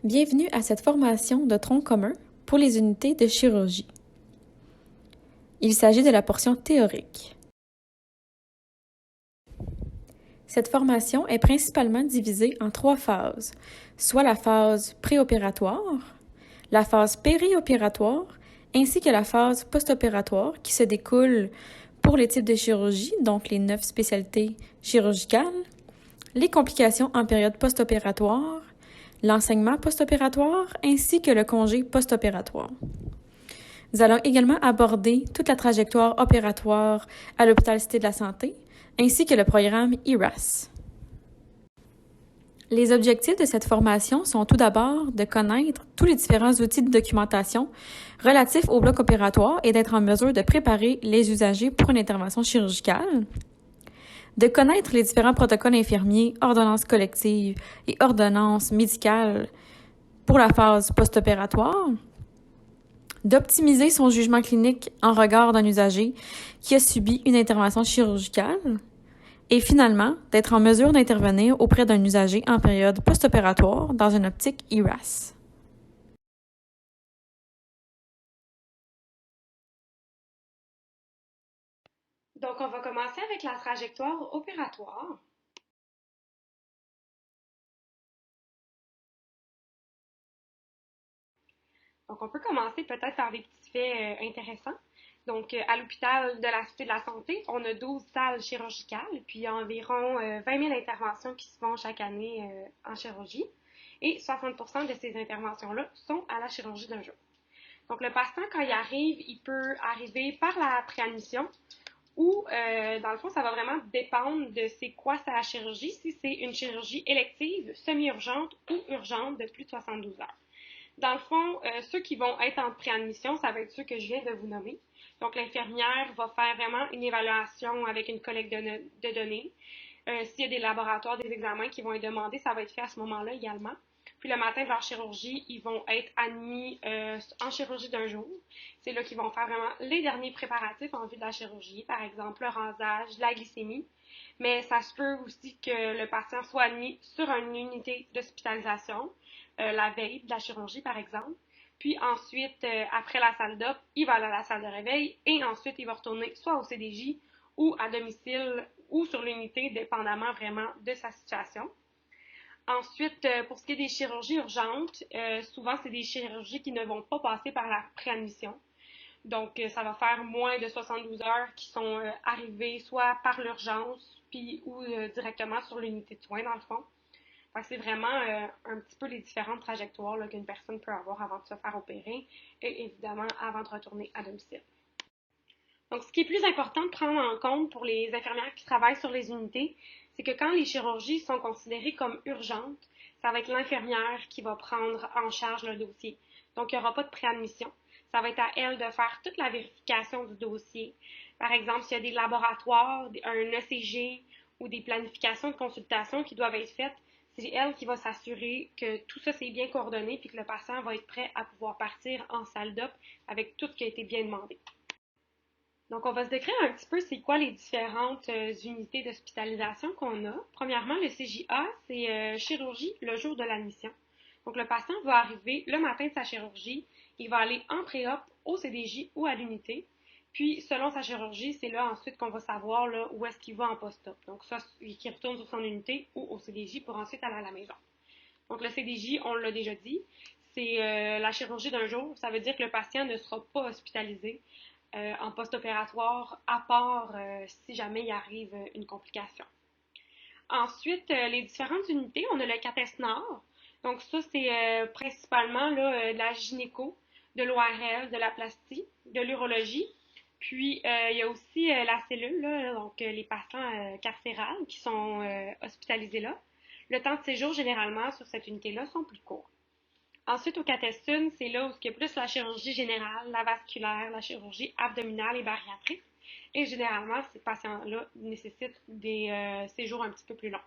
Bienvenue à cette formation de tronc commun pour les unités de chirurgie. Il s'agit de la portion théorique. Cette formation est principalement divisée en 3 phases, soit la phase préopératoire, la phase périopératoire, ainsi que la phase postopératoire qui se découle pour les types de chirurgie, donc les 9 spécialités chirurgicales, les complications en période postopératoire, l'enseignement postopératoire ainsi que le congé postopératoire. Nous allons également aborder toute la trajectoire opératoire à l'hôpital Cité de la Santé ainsi que le programme ERAS. Les objectifs de cette formation sont tout d'abord de connaître tous les différents outils de documentation relatifs au bloc opératoire et d'être en mesure de préparer les usagers pour une intervention chirurgicale, de connaître les différents protocoles infirmiers, ordonnances collectives et ordonnances médicales pour la phase post-opératoire, d'optimiser son jugement clinique en regard d'un usager qui a subi une intervention chirurgicale, et finalement, d'être en mesure d'intervenir auprès d'un usager en période post-opératoire dans une optique ERAS. Donc, on va commencer avec la trajectoire opératoire. Donc, on peut commencer peut-être par des petits faits intéressants. Donc, à l'hôpital de la Cité de la Santé, on a 12 salles chirurgicales, puis il y a environ 20 000 interventions qui se font chaque année en chirurgie. Et 60% de ces interventions-là sont à la chirurgie d'un jour. Donc, le patient, quand il arrive, il peut arriver par la préadmission ou, dans le fond, ça va vraiment dépendre de c'est quoi sa chirurgie, si c'est une chirurgie élective, semi-urgente ou urgente de plus de 72 heures. Dans le fond, ceux qui vont être en préadmission, ça va être ceux que je viens de vous nommer. Donc, l'infirmière va faire vraiment une évaluation avec une collecte de données. S'il y a des laboratoires, des examens qui vont être demandés, ça va être fait à ce moment-là également. Puis le matin de leur chirurgie, ils vont être admis en chirurgie d'un jour. C'est là qu'ils vont faire vraiment les derniers préparatifs en vue de la chirurgie, par exemple le rasage, la glycémie. Mais ça se peut aussi que le patient soit admis sur une unité d'hospitalisation la veille de la chirurgie, par exemple. Puis ensuite, après la salle d'op, il va aller à la salle de réveil et ensuite, il va retourner soit au CDJ ou à domicile ou sur l'unité, dépendamment vraiment de sa situation. Ensuite, pour ce qui est des chirurgies urgentes, souvent, c'est des chirurgies qui ne vont pas passer par la préadmission. Donc, ça va faire moins de 72 heures qui sont arrivées soit par l'urgence, puis ou directement sur l'unité de soins, dans le fond. C'est vraiment un petit peu les différentes trajectoires qu'une personne peut avoir avant de se faire opérer et évidemment avant de retourner à domicile. Donc, ce qui est plus important de prendre en compte pour les infirmières qui travaillent sur les unités, c'est que quand les chirurgies sont considérées comme urgentes, ça va être l'infirmière qui va prendre en charge le dossier. Donc, il n'y aura pas de préadmission. Ça va être à elle de faire toute la vérification du dossier. Par exemple, s'il y a des laboratoires, un ECG ou des planifications de consultation qui doivent être faites, c'est elle qui va s'assurer que tout ça c'est bien coordonné puis que le patient va être prêt à pouvoir partir en salle d'op avec tout ce qui a été bien demandé. Donc, on va se décrire un petit peu c'est quoi les différentes unités d'hospitalisation qu'on a. Premièrement, le CJA, c'est chirurgie le jour de l'admission. Donc, le patient va arriver le matin de sa chirurgie, il va aller en pré-op au CDJ ou à l'unité. Puis, selon sa chirurgie, c'est là ensuite qu'on va savoir là, où est-ce qu'il va en post-op. Donc, ça, qu'il retourne sur son unité ou au CDJ pour ensuite aller à la maison. Donc, le CDJ, on l'a déjà dit, c'est la chirurgie d'un jour. Ça veut dire que le patient ne sera pas hospitalisé en post-opératoire, à part si jamais il arrive une complication. Ensuite, les différentes unités, on a le CATES Nord. Donc ça, c'est principalement là, de la gynéco, de l'ORL, de la plastie, de l'urologie. Puis, il y a aussi la cellule, là, donc les patients carcérales qui sont hospitalisés là. Le temps de séjour, généralement, sur cette unité-là, sont plus courts. Ensuite, au catestune, c'est là où il y a plus la chirurgie générale, la vasculaire, la chirurgie abdominale et bariatrique. Et généralement, ces patients-là nécessitent des séjours un petit peu plus longs.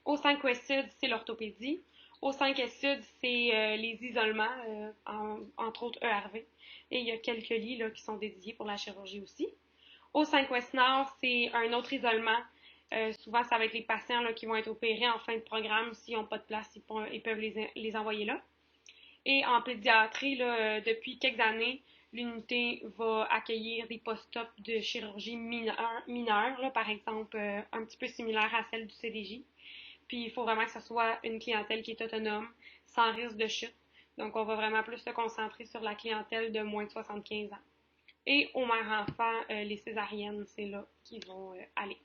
Au 5 Ouest Sud, c'est l'orthopédie. Au 5 Est Sud, c'est les isolements, entre autres ERV. Et il y a quelques lits là, qui sont dédiés pour la chirurgie aussi. Au 5 Ouest Nord, c'est un autre isolement Souvent, ça va être les patients là, qui vont être opérés en fin de programme. S'ils n'ont pas de place, ils peuvent les envoyer là. Et en pédiatrie, là, depuis quelques années, l'unité va accueillir des post-op de chirurgie mineure là, par exemple, un petit peu similaire à celle du CDJ. Puis il faut vraiment que ce soit une clientèle qui est autonome, sans risque de chute. Donc on va vraiment plus se concentrer sur la clientèle de moins de 75 ans. Et aux mères enfants, les césariennes, c'est là qu'ils vont aller.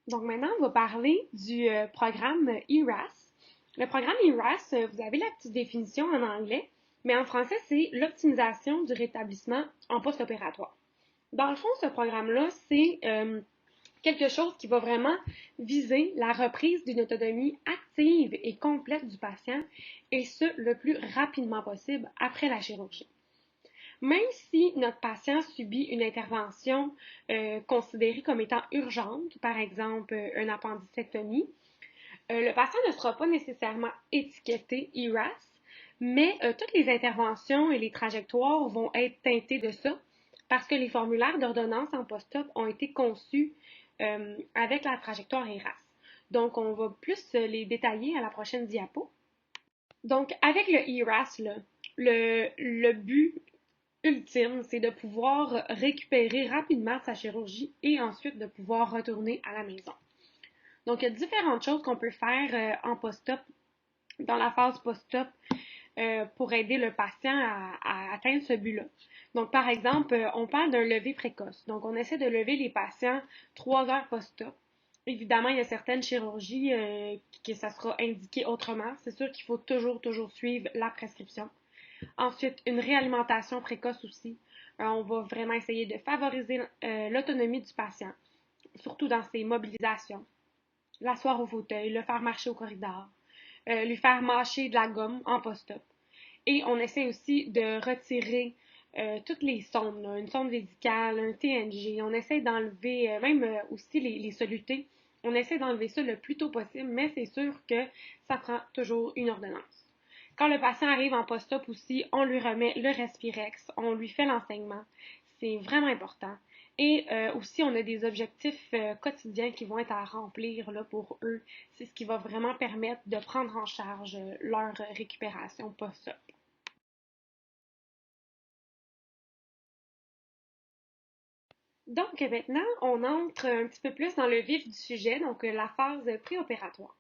Donc maintenant, on va parler du programme ERAS. Le programme ERAS, vous avez la petite définition en anglais, mais en français, c'est l'optimisation du rétablissement en post-opératoire. Dans le fond, ce programme-là, c'est quelque chose qui va vraiment viser la reprise d'une autonomie active et complète du patient, et ce, le plus rapidement possible après la chirurgie. Même si notre patient subit une intervention considérée comme étant urgente, par exemple une appendicectomie, le patient ne sera pas nécessairement étiqueté ERAS, mais toutes les interventions et les trajectoires vont être teintées de ça parce que les formulaires d'ordonnance en post-op ont été conçus avec la trajectoire ERAS. Donc, on va plus les détailler à la prochaine diapo. Donc, avec le ERAS, là, le but ultime, c'est de pouvoir récupérer rapidement sa chirurgie et ensuite de pouvoir retourner à la maison. Donc, il y a différentes choses qu'on peut faire en post-op, dans la phase post-op, pour aider le patient à atteindre ce but-là. Donc, par exemple, on parle d'un lever précoce. Donc, on essaie de lever les patients 3 heures post-op. Évidemment, il y a certaines chirurgies que ça sera indiqué autrement. C'est sûr qu'il faut toujours suivre la prescription. Ensuite, une réalimentation précoce aussi. On va vraiment essayer de favoriser l'autonomie du patient, surtout dans ses mobilisations. L'asseoir au fauteuil, le faire marcher au corridor, lui faire mâcher de la gomme en post-op. Et on essaie aussi de retirer toutes les sondes, là, une sonde vésicale, un TNG. On essaie d'enlever même aussi les solutés. On essaie d'enlever ça le plus tôt possible, mais c'est sûr que ça prend toujours une ordonnance. Quand le patient arrive en post-op aussi, on lui remet le Respirex, on lui fait l'enseignement. C'est vraiment important. Et aussi, on a des objectifs quotidiens qui vont être à remplir là, pour eux. C'est ce qui va vraiment permettre de prendre en charge leur récupération post-op. Donc maintenant, on entre un petit peu plus dans le vif du sujet, donc la phase préopératoire.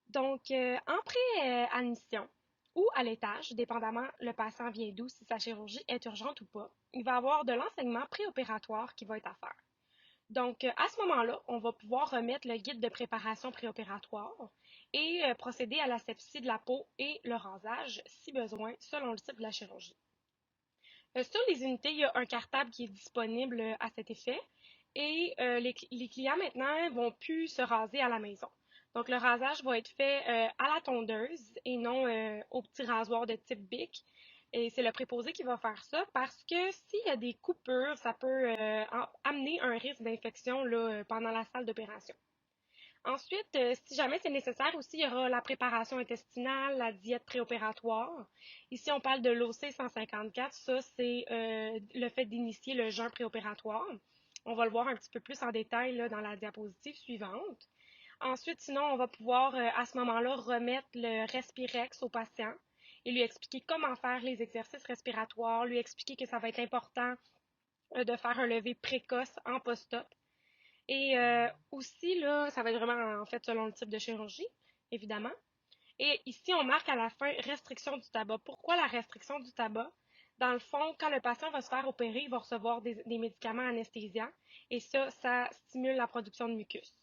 Donc, en pré-admission ou à l'étage, dépendamment le patient vient d'où, si sa chirurgie est urgente ou pas, il va avoir de l'enseignement préopératoire qui va être à faire. Donc, à ce moment-là, on va pouvoir remettre le guide de préparation préopératoire et procéder à l'asepsie de la peau et le rasage, si besoin, selon le type de la chirurgie. Sur les unités, il y a un cartable qui est disponible à cet effet et les clients maintenant vont plus se raser à la maison. Donc, le rasage va être fait à la tondeuse et non au petit rasoir de type Bic. Et c'est le préposé qui va faire ça parce que s'il y a des coupures, ça peut amener un risque d'infection là, pendant la salle d'opération. Ensuite, si jamais c'est nécessaire aussi, il y aura la préparation intestinale, la diète préopératoire. Ici, on parle de l'OC 154. Ça, c'est le fait d'initier le jeûne préopératoire. On va le voir un petit peu plus en détail là, dans la diapositive suivante. Ensuite, sinon, on va pouvoir à ce moment-là remettre le Respirex au patient et lui expliquer comment faire les exercices respiratoires, lui expliquer que ça va être important de faire un lever précoce en post-op. Et aussi, là, ça va être vraiment en fait selon le type de chirurgie, évidemment. Et ici, on marque à la fin restriction du tabac. Pourquoi la restriction du tabac? Dans le fond, quand le patient va se faire opérer, il va recevoir des médicaments anesthésiants et ça stimule la production de mucus.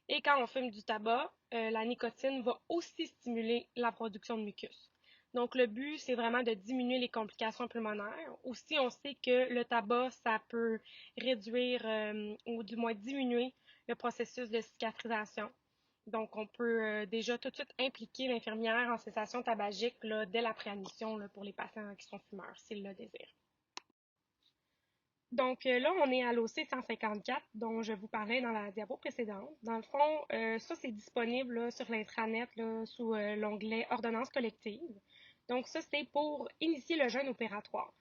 Et quand on fume du tabac, la nicotine va aussi stimuler la production de mucus. Donc, le but, c'est vraiment de diminuer les complications pulmonaires. Aussi, on sait que le tabac, ça peut réduire ou du moins diminuer le processus de cicatrisation. Donc, on peut déjà tout de suite impliquer l'infirmière en cessation tabagique là, dès la préadmission là, pour les patients qui sont fumeurs, s'ils le désirent. Donc là, on est à l'OC 154 dont je vous parlais dans la diapo précédente. Dans le fond, ça, c'est disponible là, sur l'intranet là, sous l'onglet Ordonnance collective. Donc ça, c'est pour initier le jeûne opératoire.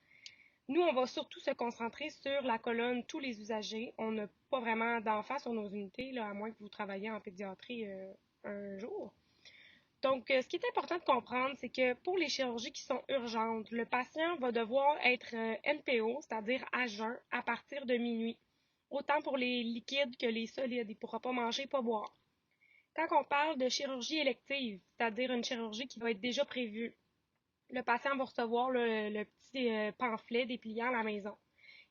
Nous, on va surtout se concentrer sur la colonne tous les usagers. On n'a pas vraiment d'enfants sur nos unités, là, à moins que vous travailliez en pédiatrie un jour. Donc, ce qui est important de comprendre, c'est que pour les chirurgies qui sont urgentes, le patient va devoir être NPO, c'est-à-dire à jeun, à partir de minuit. Autant pour les liquides que les solides. Il ne pourra pas manger, pas boire. Quand on parle de chirurgie élective, c'est-à-dire une chirurgie qui va être déjà prévue, le patient va recevoir le petit pamphlet dépliant à la maison.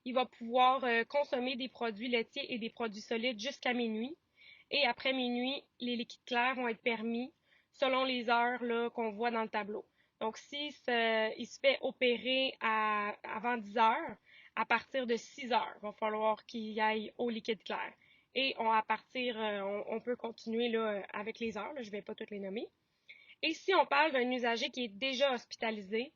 Il va pouvoir consommer des produits laitiers et des produits solides jusqu'à minuit. Et après minuit, les liquides clairs vont être permis selon les heures qu'on voit dans le tableau. Donc, si il se fait opérer avant 10 heures, à partir de 6 heures, il va falloir qu'il aille au liquide clair. Et on peut continuer là, avec les heures, là, je ne vais pas toutes les nommer. Et si on parle d'un usager qui est déjà hospitalisé,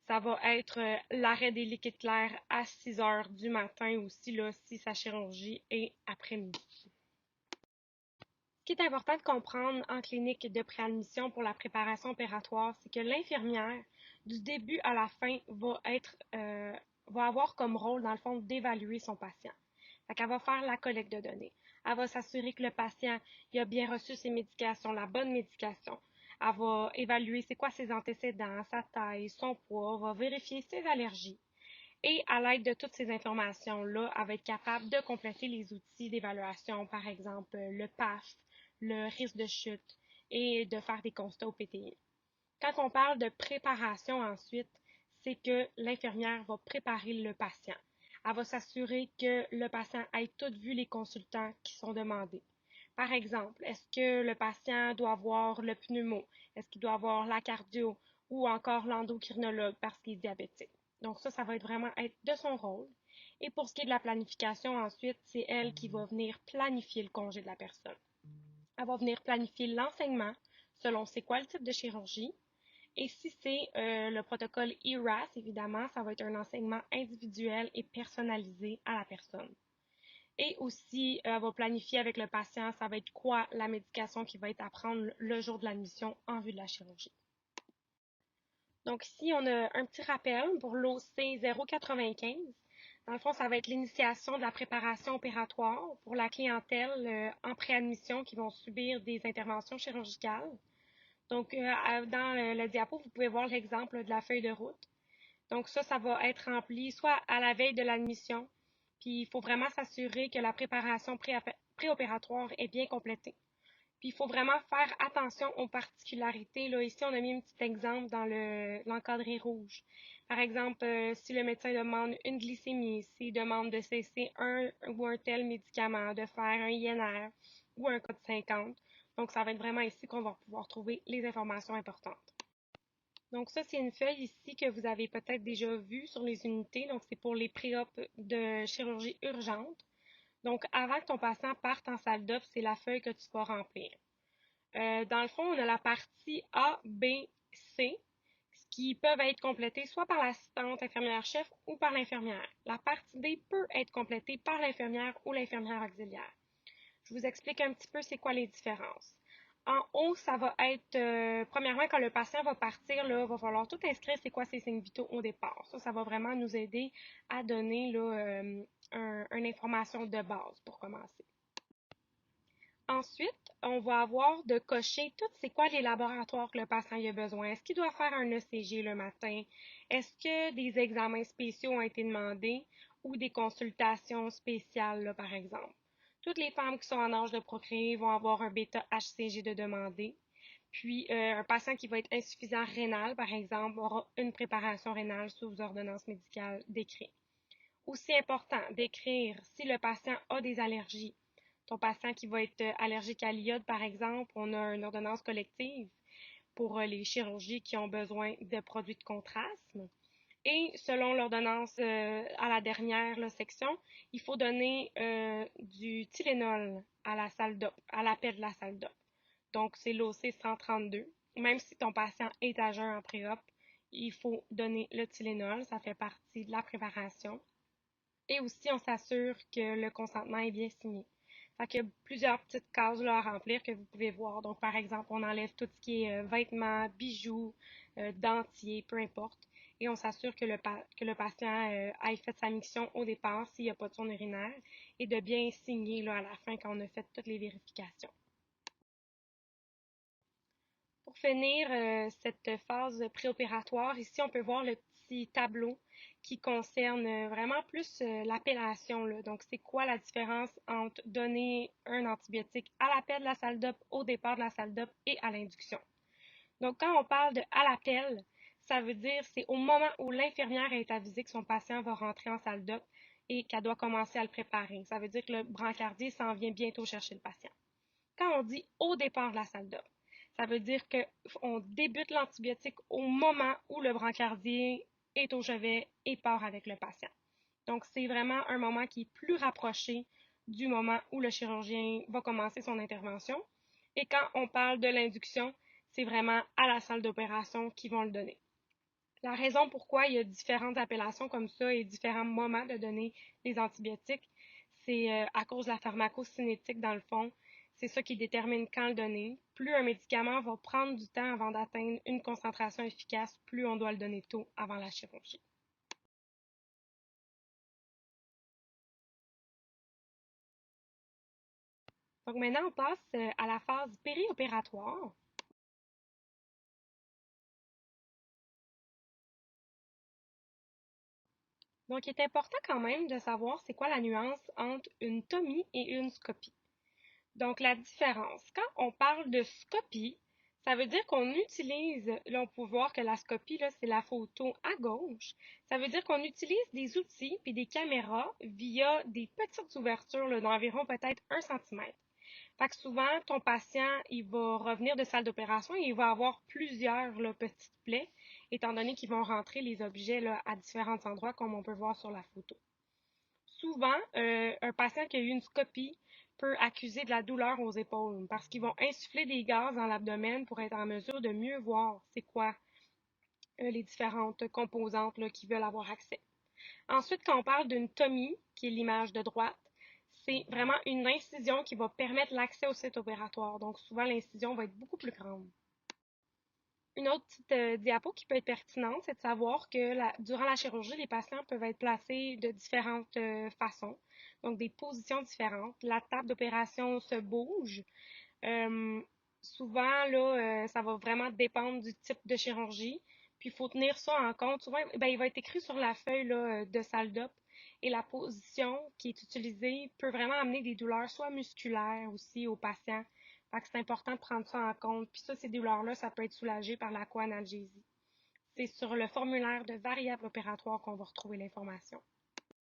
ça va être l'arrêt des liquides clairs à 6 heures du matin aussi, là, si sa chirurgie est après-midi. Ce qui est important de comprendre en clinique de préadmission pour la préparation opératoire, c'est que l'infirmière, du début à la fin, va avoir comme rôle, dans le fond, d'évaluer son patient. Fait qu'elle va faire la collecte de données. Elle va s'assurer que le patient il a bien reçu ses médications, la bonne médication. Elle va évaluer c'est quoi ses antécédents, sa taille, son poids, va vérifier ses allergies. Et à l'aide de toutes ces informations-là, elle va être capable de compléter les outils d'évaluation, par exemple le PAF, le risque de chute, et de faire des constats au PTI. Quand on parle de préparation ensuite, c'est que l'infirmière va préparer le patient. Elle va s'assurer que le patient ait tout vu les consultants qui sont demandés. Par exemple, est-ce que le patient doit avoir le pneumo? Est-ce qu'il doit avoir la cardio ou encore l'endocrinologue parce qu'il est diabétique? Donc ça va être vraiment être de son rôle. Et pour ce qui est de la planification ensuite, c'est elle qui va venir planifier le congé de la personne. Elle va venir planifier l'enseignement selon c'est quoi le type de chirurgie. Et si c'est le protocole ERAS, évidemment, ça va être un enseignement individuel et personnalisé à la personne. Et aussi, elle va planifier avec le patient, ça va être quoi la médication qui va être à prendre le jour de l'admission en vue de la chirurgie. Donc ici, on a un petit rappel pour l'OC 095. Dans le fond, ça va être l'initiation de la préparation opératoire pour la clientèle en préadmission qui vont subir des interventions chirurgicales. Donc, dans le diapo, vous pouvez voir l'exemple de la feuille de route. Donc, ça va être rempli soit à la veille de l'admission, puis il faut vraiment s'assurer que la préparation préopératoire est bien complétée. Puis il faut vraiment faire attention aux particularités. Là, ici, on a mis un petit exemple dans l'encadré rouge. Par exemple, si le médecin demande une glycémie, s'il demande de cesser un ou un tel médicament, de faire un INR ou un code 50. Donc, ça va être vraiment ici qu'on va pouvoir trouver les informations importantes. Donc, ça, c'est une feuille ici que vous avez peut-être déjà vue sur les unités. Donc, c'est pour les pré-op de chirurgie urgente. Donc, avant que ton patient parte en salle d'op, c'est la feuille que tu vas remplir. Dans le fond, on a la partie A, B, C, qui peuvent être complétées soit par l'assistante infirmière-chef ou par l'infirmière. La partie D peut être complétée par l'infirmière ou l'infirmière auxiliaire. Je vous explique un petit peu c'est quoi les différences. En haut, ça va être, premièrement, quand le patient va partir, là, va falloir tout inscrire c'est quoi ses signes vitaux au départ. Ça va vraiment nous aider à donner là, une information de base pour commencer. Ensuite, on va avoir de cocher tout c'est quoi les laboratoires que le patient a besoin. Est-ce qu'il doit faire un ECG le matin? Est-ce que des examens spéciaux ont été demandés ou des consultations spéciales, là, par exemple? Toutes les femmes qui sont en âge de procréer vont avoir un bêta-HCG de demander. Puis, un patient qui va être insuffisant rénal, par exemple, aura une préparation rénale sous ordonnance médicale décrite. Aussi important, d'écrire si le patient a des allergies. Ton patient qui va être allergique à l'iode, par exemple, on a une ordonnance collective pour les chirurgies qui ont besoin de produits de contraste. Et selon l'ordonnance à la dernière là, section, il faut donner du Tylenol à la salle d'op, à l'appel de la salle d'op. Donc, c'est l'OC 132. Même si ton patient est à jeun en pré-op, il faut donner le Tylenol. Ça fait partie de la préparation. Et aussi, on s'assure que le consentement est bien signé. Fait qu'il y a plusieurs petites cases là, à remplir que vous pouvez voir. Donc, par exemple, on enlève tout ce qui est vêtements, bijoux, dentiers, peu importe. et on s'assure que le patient ait fait sa mission au départ s'il n'y a pas de sonde urinaire et de bien signer là, à la fin quand on a fait toutes les vérifications. Pour finir cette phase préopératoire, ici on peut voir le petit tableau qui concerne vraiment plus l'appellation. Donc, c'est quoi la différence entre donner un antibiotique à l'appel de la salle d'op, au départ de la salle d'op et à l'induction. Donc, quand on parle de à l'appel, ça veut dire c'est au moment où l'infirmière est avisée que son patient va rentrer en salle d'op et qu'elle doit commencer à le préparer. Ça veut dire que le brancardier s'en vient bientôt chercher le patient. Quand on dit au départ de la salle d'op, ça veut dire qu'on débute l'antibiotique au moment où le brancardier est au chevet et part avec le patient. Donc, c'est vraiment un moment qui est plus rapproché du moment où le chirurgien va commencer son intervention. Et quand on parle de l'induction, c'est vraiment à la salle d'opération qu'ils vont le donner. La raison pourquoi il y a différentes appellations comme ça et différents moments de donner les antibiotiques, c'est à cause de la pharmacocinétique dans le fond. C'est ça qui détermine quand le donner. Plus un médicament va prendre du temps avant d'atteindre une concentration efficace, plus on doit le donner tôt avant la chirurgie. Donc maintenant, on passe à la phase périopératoire. Donc, il est important quand même de savoir c'est quoi la nuance entre une tomie et une scopie. Donc, la différence, quand on parle de scopie, ça veut dire qu'on utilise, là, on peut voir que la scopie, là, c'est la photo à gauche. Ça veut dire qu'on utilise des outils et des caméras via des petites ouvertures d'environ peut-être 1 centimètre. Fait que souvent, ton patient, il va revenir de salle d'opération et il va avoir plusieurs là, petites plaies, étant donné qu'ils vont rentrer les objets là, à différents endroits, comme on peut voir sur la photo. Souvent, un patient qui a eu une scopie peut accuser de la douleur aux épaules parce qu'ils vont insuffler des gaz dans l'abdomen pour être en mesure de mieux voir c'est quoi les différentes composantes là, qui veulent avoir accès. Ensuite, quand on parle d'une tomie, qui est l'image de droite, c'est vraiment une incision qui va permettre l'accès au site opératoire. Donc, souvent, l'incision va être beaucoup plus grande. Une autre petite diapo qui peut être pertinente, c'est de savoir que durant la chirurgie, les patients peuvent être placés de différentes façons, donc des positions différentes. La table d'opération se bouge. Euh, Souvent, là, ça va vraiment dépendre du type de chirurgie. Puis, il faut tenir ça en compte. Souvent, ben, il va être écrit sur la feuille là, de salle d'op. Et la position qui est utilisée peut vraiment amener des douleurs, soit musculaires aussi aux patients. Fait que c'est important de prendre ça en compte. Puis ça, ces douleurs-là, ça peut être soulagé par la coanalgésie. C'est sur le formulaire de variable opératoire qu'on va retrouver l'information.